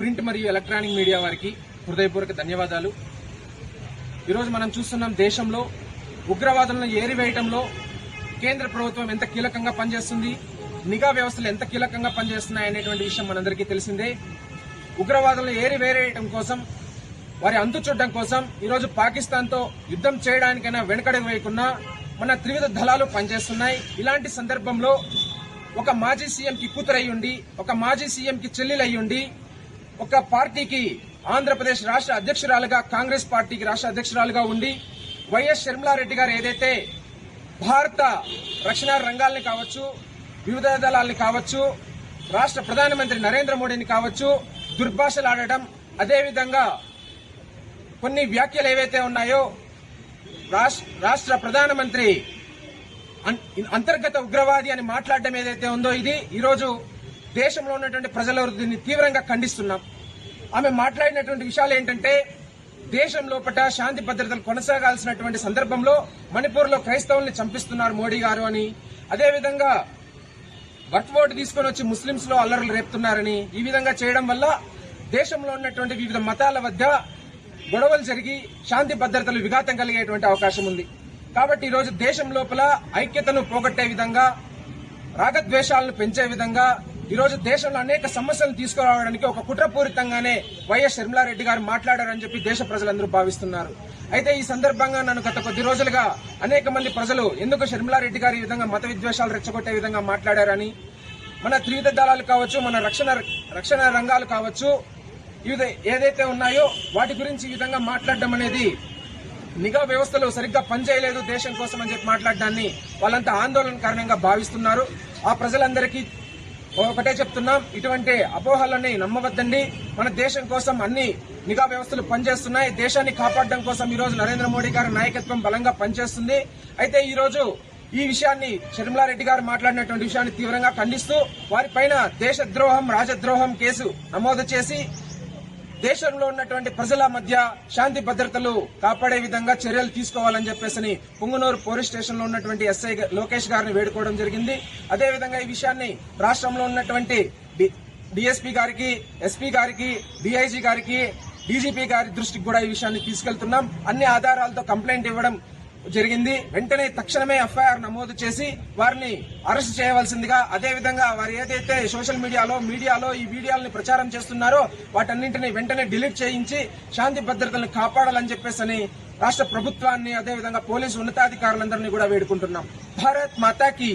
Print మరియు electronic media వారికి హృదయపూర్వక ధన్యవాదాలు. ఈరోజు మనం చూస్తున్నాం, దేశంలో ఉగ్రవాదులను ఏరివేయడంలో కేంద్ర ప్రభుత్వం ఎంత కీలకంగా పనిచేస్తుంది, నిఘా వ్యవస్థలు ఎంత కీలకంగా పనిచేస్తున్నాయనేటువంటి విషయం మనందరికీ తెలిసిందే. ఉగ్రవాదులను ఏరివేయడం కోసం, వారి అంతు చూడడం కోసం ఈరోజు పాకిస్తాన్తో యుద్దం చేయడానికైనా వెనుకడుగు వేయకుండా మన త్రివిధ దళాలు పనిచేస్తున్నాయి. ఇలాంటి సందర్భంలో ఒక మాజీ సీఎంకి కూతురయ్యుండి, ఒక మాజీ సీఎంకి చెల్లెలయ్యుండి, ఒక పార్టీకి ఆంధ్రప్రదేశ్ రాష్ట్ర అధ్యక్షురాలుగా, కాంగ్రెస్ పార్టీకి రాష్ట్ర అధ్యక్షురాలుగా ఉండి వైఎస్ షర్మిలారెడ్డి గారు ఏదైతే భారత రక్షణ రంగాల్ని కావచ్చు, వివిధ దళాల్ని కావచ్చు, రాష్ట్ర ప్రధానమంత్రి నరేంద్ర మోడీని కావచ్చు దుర్భాషలాడడం, అదేవిధంగా కొన్ని వ్యాఖ్యలు ఏవైతే ఉన్నాయో రాష్ట్ర ప్రధానమంత్రి అంతర్గత ఉగ్రవాది అని మాట్లాడడం ఏదైతే ఉందో, ఇది ఈరోజు దేశంలో ఉన్నటువంటి ప్రజలు దీన్ని తీవ్రంగా ఖండిస్తున్నాం. ఆమె మాట్లాడినటువంటి విషయాలు ఏంటంటే, దేశం లోపల శాంతి భద్రతలు కొనసాగాల్సినటువంటి సందర్భంలో మణిపూర్లో క్రైస్తవుల్ని చంపిస్తున్నారు మోడీ గారు అని, అదేవిధంగా వక్ఫ్ బోర్డు తీసుకుని వచ్చి ముస్లింస్ లో అల్లర్లు రేపుతున్నారని, ఈ విధంగా చేయడం వల్ల దేశంలో ఉన్నటువంటి వివిధ మతాల వద్ద గొడవలు జరిగి శాంతి భద్రతలు విఘాతం కలిగేటువంటి అవకాశం ఉంది. కాబట్టి ఈరోజు దేశం లోపల ఐక్యతను పోగొట్టే విధంగా, రాగద్వేషాలను పెంచే విధంగా ఈరోజు దేశంలో అనేక సమస్యలను తీసుకురావడానికి ఒక కుట్రపూరితంగానే వైఎస్ షర్మిలారెడ్డి గారు మాట్లాడారని చెప్పి దేశ ప్రజలందరూ భావిస్తున్నారు. అయితే ఈ సందర్భంగా నన్ను గత కొద్ది రోజులుగా అనేక మంది ప్రజలు ఎందుకు షర్మిలారెడ్డి గారు ఈ విధంగా మత విద్వేషాలు రెచ్చగొట్టే విధంగా మాట్లాడారని, మన త్రివిధ దళాలు కావచ్చు, మన రక్షణ రంగాలు కావచ్చు, ఇవి ఏదైతే ఉన్నాయో వాటి గురించి ఈ విధంగా మాట్లాడడం అనేది, నిఘా వ్యవస్థలు సరిగ్గా పనిచేయలేదు దేశం కోసం అని చెప్పి మాట్లాడడాన్ని వాళ్ళంతా ఆందోళన కారణంగా భావిస్తున్నారు. ఆ ప్రజలందరికీ ఒకటే చెప్తున్నాం, ఇటువంటి అపోహలని నమ్మవద్దండి. మన దేశం కోసం అన్ని నిఘా వ్యవస్థలు పనిచేస్తున్నాయి. దేశాన్ని కాపాడడం కోసం ఈ రోజు నరేంద్ర మోడీ గారి నాయకత్వం బలంగా పనిచేస్తుంది. అయితే ఈ రోజు ఈ విషయాన్ని, షర్మిలారెడ్డి గారు మాట్లాడినటువంటి విషయాన్ని తీవ్రంగా ఖండిస్తూ వారిపైన దేశద్రోహం, రాజద్రోహం కేసు నమోదు చేసి దేశంలో ఉన్నటువంటి ప్రజల మధ్య శాంతి భద్రతలు కాపాడే విధంగా చర్యలు తీసుకోవాలని చెప్పేసి పుంగనూరు పోలీస్ స్టేషన్ లో ఉన్నటువంటి ఎస్ఐ లోకేష్ గారిని వేడుకోవడం జరిగింది. అదేవిధంగా ఈ విషయాన్ని రాష్ట్రంలో ఉన్నటువంటి డీఎస్పీ గారికి, ఎస్పీ గారికి, డీఐజీ గారికి, డీజీపీ గారి దృష్టికి కూడా ఈ విషయాన్ని తీసుకెళ్తున్నాం. అన్ని ఆధారాలతో కంప్లైంట్ ఇవ్వడం జరిగింది. వెంటనే తక్షణమే ఎఫ్ఐఆర్ నమోదు చేసి వారిని అరెస్ట్ చేయవలసిందిగా, అదేవిధంగా వారు ఏదైతే సోషల్ మీడియాలో ఈ వీడియోలను ప్రచారం చేస్తున్నారో వాటన్నింటినీ వెంటనే డిలీట్ చేయించి శాంతి భద్రతలను కాపాడాలని చెప్పేసి రాష్ట్ర ప్రభుత్వాన్ని, అదేవిధంగా పోలీసు ఉన్నతాధికారులందరినీ కూడా వేడుకుంటున్నాం. భారత్ మాతాకి